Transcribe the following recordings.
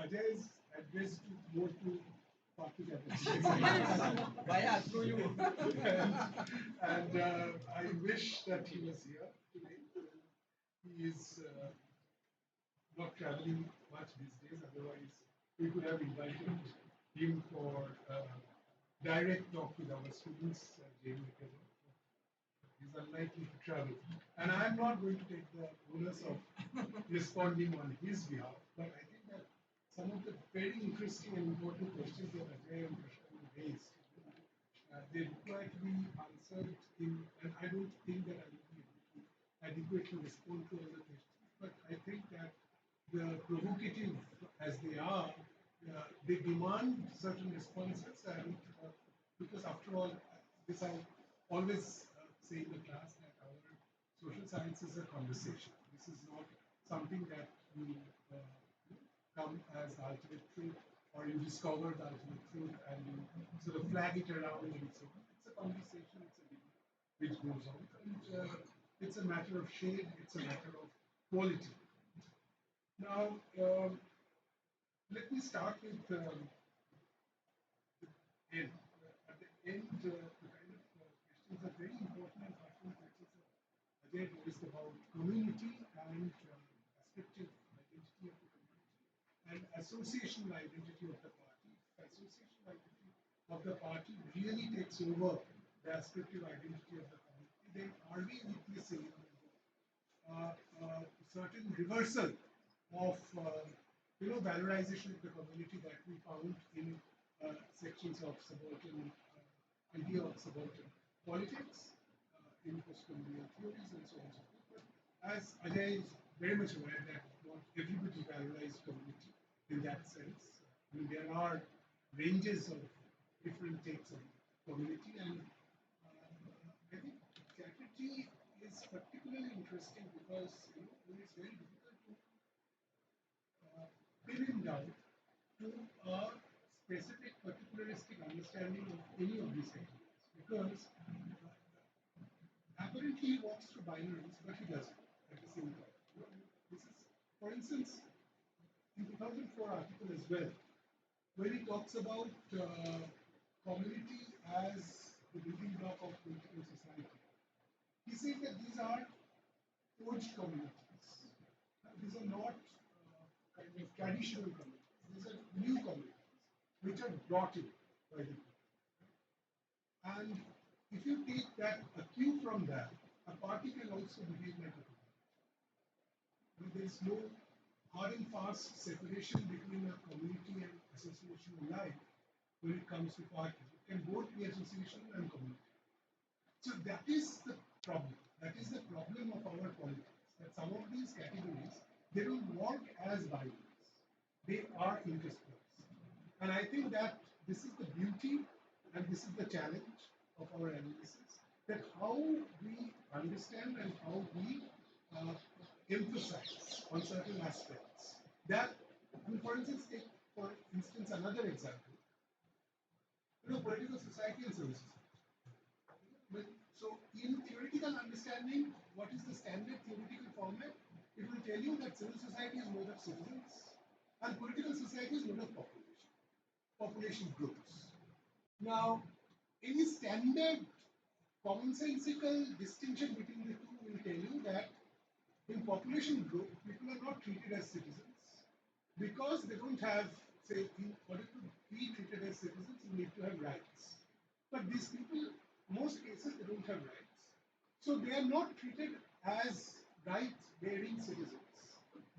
Ajay's address to more to party capitals. Why through you? And I wish that he was here today. He is not traveling much these days, otherwise we could have invited him for direct talk with our students at JNU Academic. He's unlikely to travel. And I'm not going to take the onus of responding on his behalf, but I think that some of the very interesting and important questions that Ajay and Krishna raised, they require to be answered in, and I don't think that I will be able to adequately respond to all the questions, but I think that the provocative as they are, they demand certain responses, and because after all, this I always say in the class that our social science is a conversation. This is not something that you come as the ultimate truth, or you discover the ultimate truth and you sort of flag it around and so on. It's a conversation, it's a debate which goes on. And it's a matter of shade, it's a matter of quality. Now, let me start with the end. At the end, the kind of questions are very important and pertinent questions that Ajay raised about community and ascriptive identity of the community and associational identity of the party. If associational identity of the party really takes over the ascriptive identity of the community, then are we witnessing certain reversal of valorization of the community that we found in sections of subaltern idea of subaltern politics, in post-colonial theories, and so on and so forth. But as Ajay is very much aware that not everybody valorized community in that sense. I mean, there are ranges of different takes on community, and I think Chatterjee is particularly interesting because it's very difficult to pin him down to a specific particularistic understanding of any of these ideas, because apparently he walks through binaries, but he doesn't at the same time. This is, for instance, in 2004 article as well, where he talks about community as the building block of political society. He says that these are forged communities. These are not kind of traditional communities. These are new communities which are brought in by the people. And if you take that, a cue from that, a party can also behave like a community. There is no hard and fast separation between a community and associational life when it comes to parties. It can both be associational and community. So that is the problem. That is the problem of our politics. That some of these categories, they don't work as binaries. They are interspersed. And I think that this is the beauty and this is the challenge of our analysis, that how we understand and how we emphasize on certain aspects. That, for instance, take for instance another example, political society and civil society. So in theoretical understanding, what is the standard theoretical format? It will tell you that civil society is made of citizens and political society is made of population groups. Now, any standard commonsensical distinction between the two will tell you that in population group, people are not treated as citizens because they don't have, say, in order to be treated as citizens, you need to have rights. But these people, most cases, they don't have rights. So they are not treated as rights-bearing citizens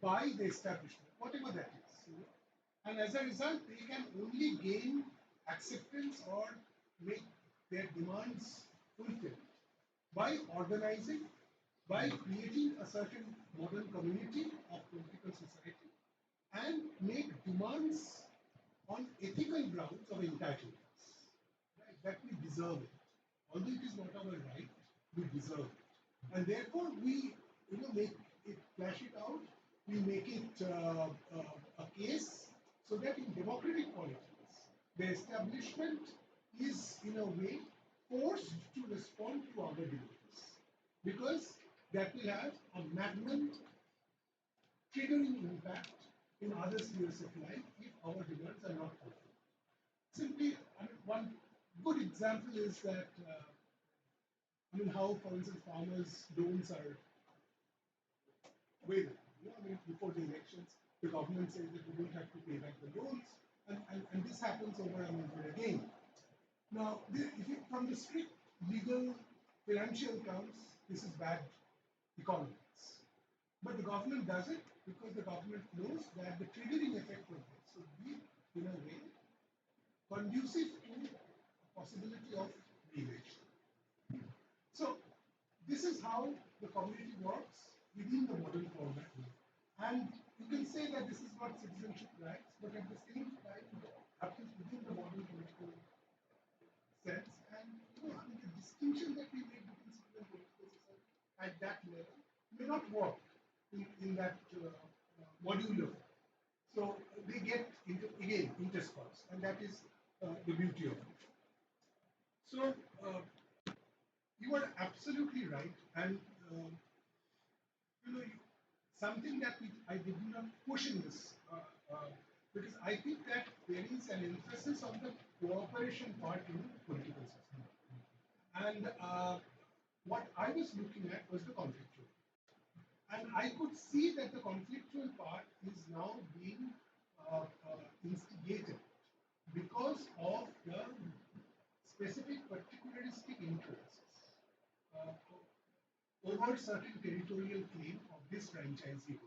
by the establishment, whatever that is. And as a result, they can only gain acceptance or make their demands fulfilled by organizing, by creating a certain modern community of political society and make demands on ethical grounds of entitlements, right? That we deserve it. Although it is not our right, we deserve it. And therefore we make it, flash it out, we make it a case so that in democratic politics, the establishment is in a way forced to respond to our demands, because that will have a magnum triggering impact in other spheres of life if our demands are not fulfilled. Simply, one good example is that, how, for instance, farmers' loans are waived. Before the elections, the government says that we don't have to pay back the loans, and this happens over and over again. Now, from the strict legal financial terms, this is bad economics. But the government does it because the government knows that the triggering effect of this would be, in a way, conducive to a possibility of re-election. So, this is how the community works within the modern format. And you can say that this is not citizenship rights, but at the same time, it happens within the modern political sense. And the distinction that we make between civil and political society at that level may not work in that modular. So they get interspersed, and that is the beauty of it. So you are absolutely right, and something that I did not push in this because I think that there is an emphasis on the cooperation part in political system, and what I was looking at was the conflictual. And I could see that the conflictual part is now being instigated because of the specific particularistic interests over certain territorial claim of this franchisee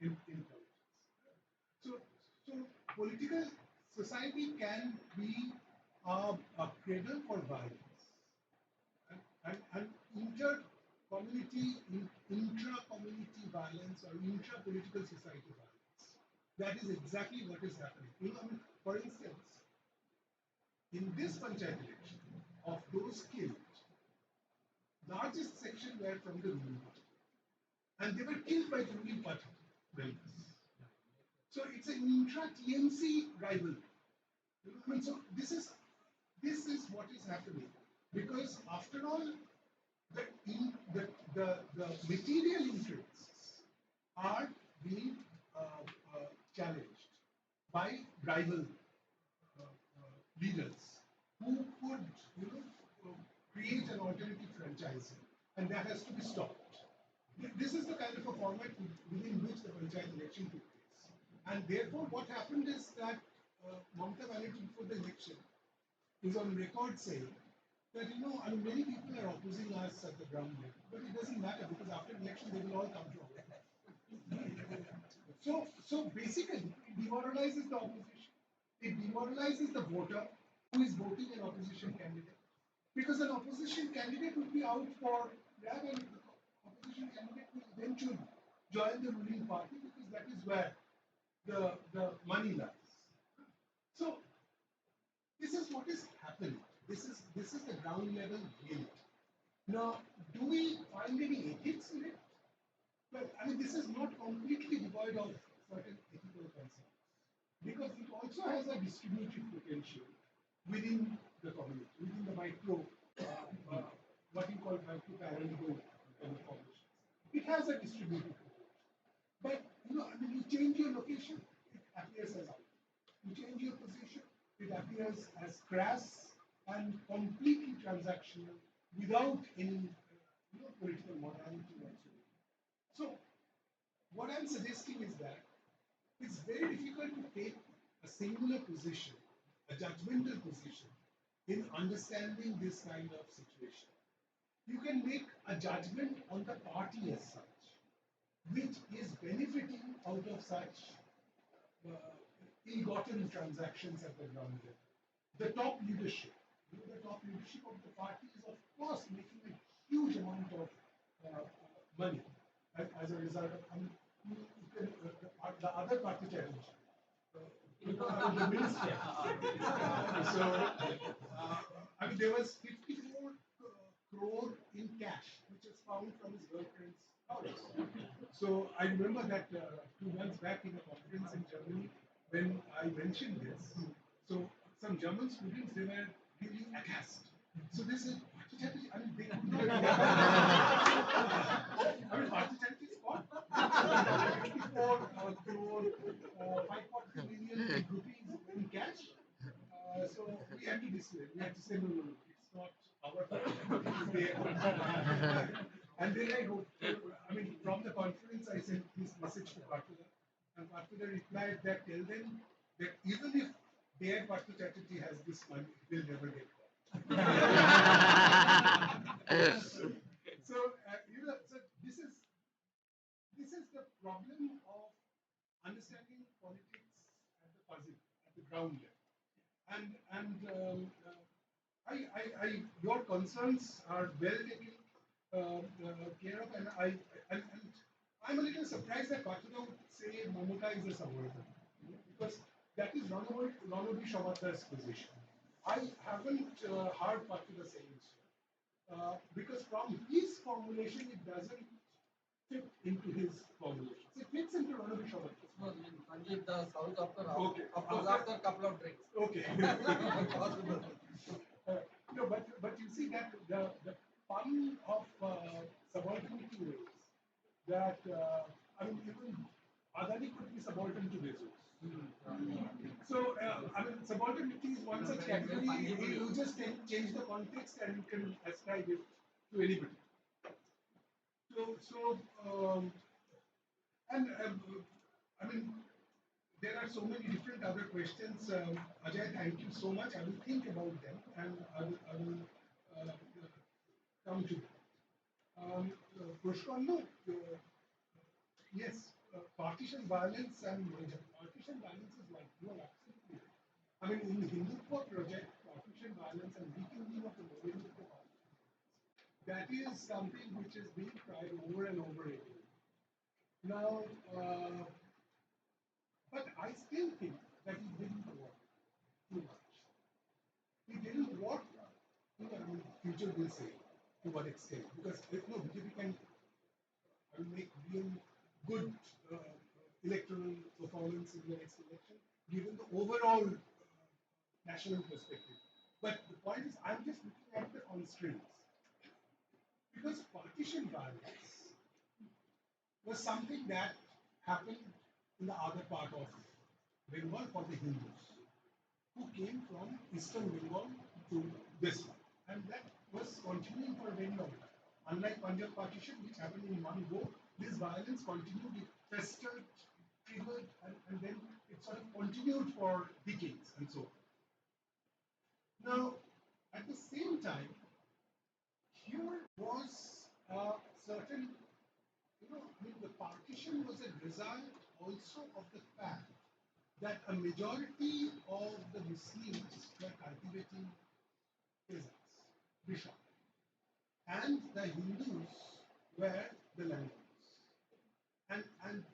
in politics. So political society can be a cradle for violence, and intra-community violence or intra-political society violence. That is exactly what is happening. For instance, in this panchayat election, of those killed, largest section were from the ruling party, and they were killed by the ruling party members. So it's an intra-TMC rivalry. So this is what is happening, because after all, the material interests are being challenged by rival leaders who could create an alternative franchising, and that has to be stopped. This is the kind of a format within which the panchayat election took place. And therefore, what happened is that Mamata Banerjee before the election is on record saying that, many people are opposing us at the ground level, but it doesn't matter because after the election they will all come to our So basically, it demoralizes the opposition. It demoralizes the voter who is voting an opposition candidate. Because an opposition candidate would be out for grab, and the opposition candidate will eventually join the ruling party because that is where the money lies. So this is what is happening. This is the ground level reality. Now, do we find any ethics in it? Well, this is not completely devoid of certain ethical concerns, because it also has a distributive potential within the community, within the micro, what you call micro-parenthood information. It has a distributive potential. But, you change your location, it appears as out. You change your position, it appears as crass and completely transactional without any political morality whatsoever. So, what I'm suggesting is that it's very difficult to take a singular position, a judgmental position, in understanding this kind of situation. You can make a judgment on the party as such, which is benefiting out of such ill-gotten transactions at the ground level. The top leadership, of the party is of course making a huge amount of money as a result of, the other party challenge. The minister. There was 54 crore in cash, which was found from his girlfriend's house. So I remember that 2 months back in a conference in Germany, when I mentioned this, so some German students, they were really aghast. So they said, they could not. Partition Violence is what? 54 crore 540 million rupees in cash. So we had to dissuade. We had to say, no, no, no, it's not our fault. It's their. And then I mean, from the conference, I sent this message to Partula. And Partula replied that tell them that even if their Partula Chatterjee has this money, they'll never get it. So, so this is the problem of understanding politics at the puzzle, at the ground level. Your concerns are well taken care of, and I'm a little surprised that Partula would say Mamata is a suburban, because that is Ranobi Shawatar's position. I haven't heard Partula saying so, because from his formulation it doesn't fit into his formulation. It fits into Ranobi Shawatar. Sanjeev, the south Okay. after a couple of drinks. Okay. No, but you see that the fun of subalternity is that I mean even Adani could be subaltern to Bezos. So I mean subalternity is one such category. You just change the context and you can ascribe it to anybody. And I mean there are so many different other questions. Ajay, thank you so much. I will think about them and I will come to them. Pushkar, no, yes, partition violence and partition violence is one. You are absolutely right. I mean, in the Hindutva project, partition violence and rekindling of the memory of the past, that is something which is being tried over and over again. Now, but I still think that he didn't work too much. He didn't work, I mean, future will say to what extent. Because BJP can make real good electoral performance in the next election, given the overall national perspective. But the point is, I'm just looking at the constraints. Because partition violence was something that happened in the other part of Bengal for the Hindus, who came from eastern Bengal to this one. And that was continuing for a very long time. Unlike Punjab partition, which happened in one go, this violence continued, it festered, triggered, and then it sort of continued for decades and so on. Now, at the same time, here was a certain, I mean, the partition was a result also of the fact that a majority of the Muslims were cultivating peasants, bishop, and the Hindus were the landowners. And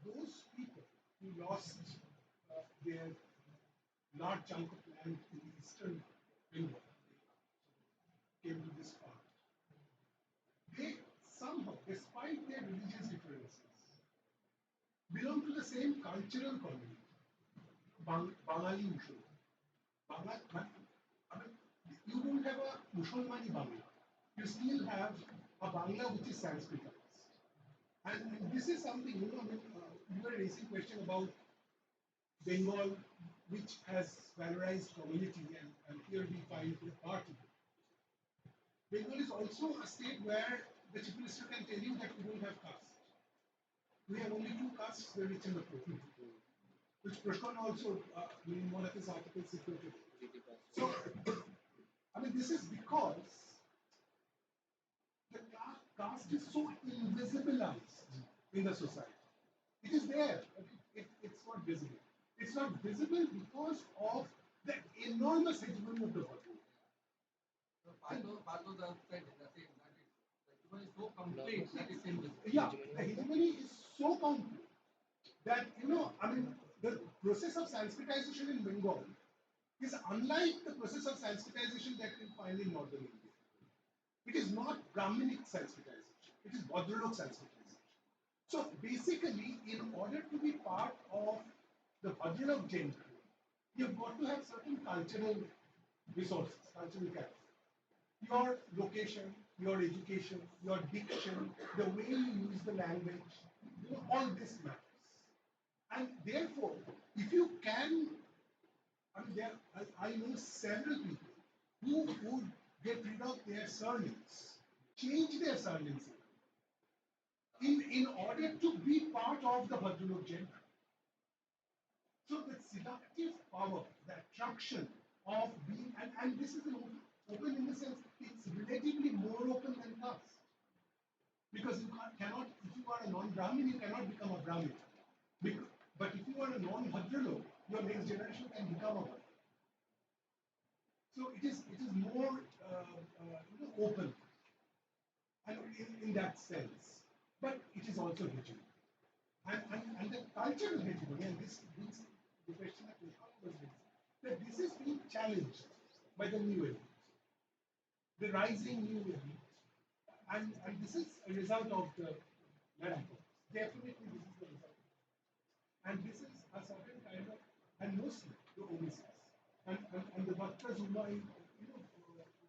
those people who lost their large chunk of land in the eastern Bengal, came to this part. They somehow, despite their religious differences, belong to the same cultural community. Bangali Musulman. I mean, you don't have a Musulmani Bangla. You still have a Bangla which is Sanskritized. And this is something, I mean, you were raising a question about Bengal, which has valorized community, and here we find the party. Bengal is also a state where the chief minister can tell you that we don't have caste. We have only two castes, the rich and the poor, which Pushkar also, in one of his articles, situated. So, I mean, this is because the caste is so invisibilized in the society. It is there, but it's not visible. It's not visible because of the enormous hegemony of the body. Partha said the same, that is, the hegemony is so complete that it's invisible. Yeah, the hegemony is so complete that, I mean, the process of Sanskritization in Bengal is unlike the process of Sanskritization that you find in northern India. It is not Brahminic Sanskritization, it is Bhadralok Sanskritization. So basically, in order to be part of the Bhadralok gentry, you've got to have certain cultural resources, cultural capital. Your location, your education, your diction, the way you use the language, all this matters. And therefore, if you can, I mean, I know several people who would get rid of their surnames, change their surnames in order to be part of the Bhadralok gender. So the seductive power, the attraction of being, and this is open in the sense it's relatively more open than caste. Because you cannot, if you are a non-Brahmin, you cannot become a Brahmin. But if you are a non-Bhadralok, your next generation can become a Bhadralok. So it is more open, and in that sense. But it is also hegemony. And the cultural hegemony, and this brings the question that Tushar was raising, that this is being challenged by the new elite, the rising new elite. And this is a result of the Madam. Definitely this is the result. And this is a certain kind of, and mostly the Obisis. And the Bhaktas whom I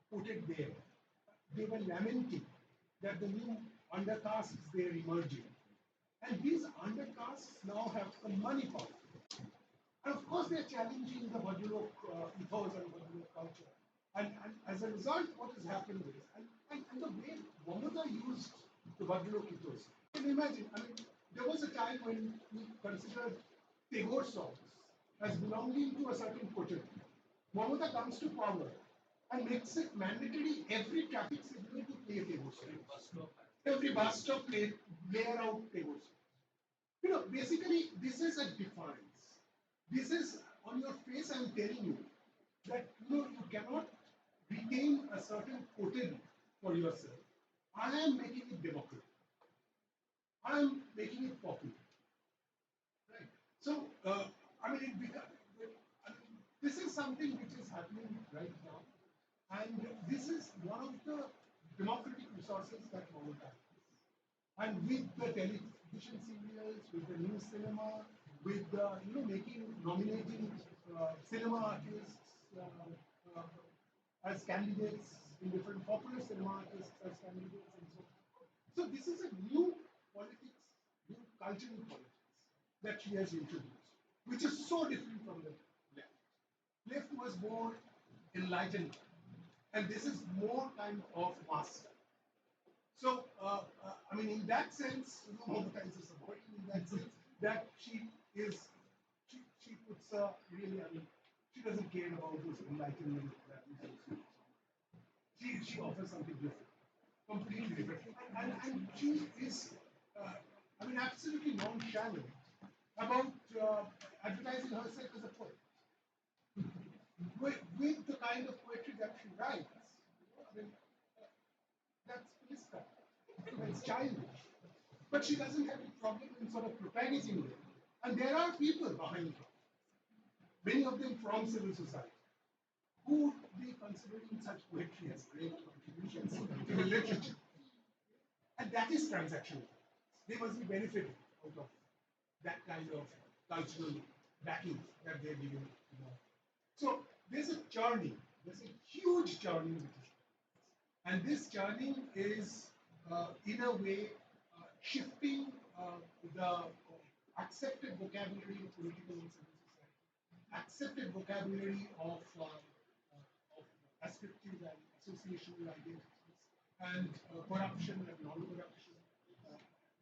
quoted there, they were lamenting that the new undercastes they are emerging. And these undercastes now have some money power. And of course they are challenging the Bhadralok ethos and Bhadralok culture. And as a result, what has happened is, and the way Mamata used the Bhadralok ethos, you can imagine, I mean, there was a time when we considered Tagore songs as belonging to a certain coterie. Mamata comes to power and makes it mandatory every traffic signal to play Tagore songs. Every bus stop play out Tagore songs. Basically, this is a defiance. This is on your face. I'm telling you that you cannot retain a certain coterie for yourself. I am making it democratic. I am making it popular. Right. So, I mean, this is something which is happening right now, and this is one of the democratic resources that Mamata has. And with the television serials, with the new cinema, with the nominating cinema artists as candidates in different popular cinema artists as candidates and so on. So this is a new politics, new cultural politics that she has introduced, which is so different from the left. Left was more enlightened, and this is more kind of master. So, I mean, in that sense, Mamata is supporting in that sense that she puts really, I mean, she doesn't care about those enlightenment values. She offers something different, completely different, and she is, I mean, absolutely nonchalant about advertising herself as a poet. With the kind of poetry that she writes, I mean, that's Philista. It's childish. But she doesn't have any problem in sort of propagating it. And there are people behind her, many of them from civil society, who would be considering such poetry as great contributions to the literature. And that is transactional. They must be benefiting out of that kind of cultural backing that they're giving. So there's a churning, there's a huge churning. And this churning is, in a way, shifting the accepted vocabulary of political and civil society, accepted vocabulary of ascriptive and associational identities, and corruption and non-corruption,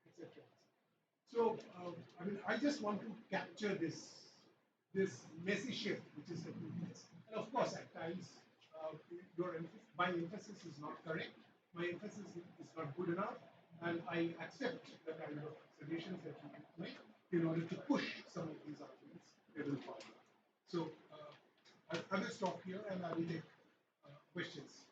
etc. So, I mean, I just want to capture this messy shift which is taking place. And of course, at times, my emphasis is not correct. My emphasis is not good enough, and I accept the kind of suggestions that you make in order to push some of these arguments a little further. So I will stop here and I will take questions.